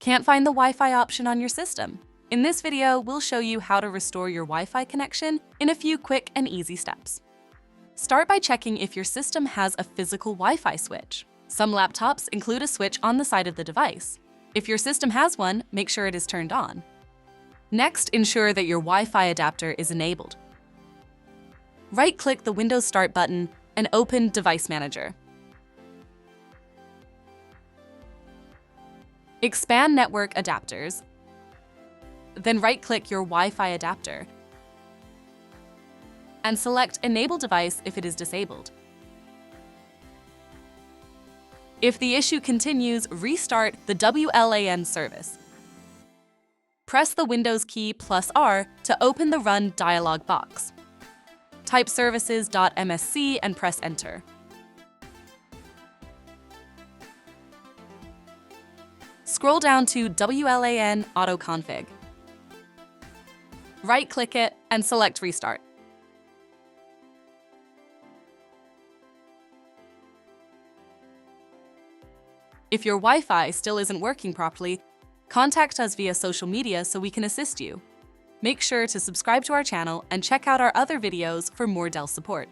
Can't find the Wi-Fi option on your system? In this video, we'll show you how to restore your Wi-Fi connection in a few quick and easy steps. Start by checking if your system has a physical Wi-Fi switch. Some laptops include a switch on the side of the device. If your system has one, make sure it is turned on. Next, ensure that your Wi-Fi adapter is enabled. Right-click the Windows Start button and open Device Manager. Expand Network Adapters, then right-click your Wi-Fi adapter and select Enable Device if it is disabled. If the issue continues, restart the WLAN service. Press the Windows key +R to open the Run dialog box. Type services.msc and press Enter. Scroll down to WLAN AutoConfig. Right-click it and select Restart. If your Wi-Fi still isn't working properly, contact us via social media so we can assist you. Make sure to subscribe to our channel and check out our other videos for more Dell support.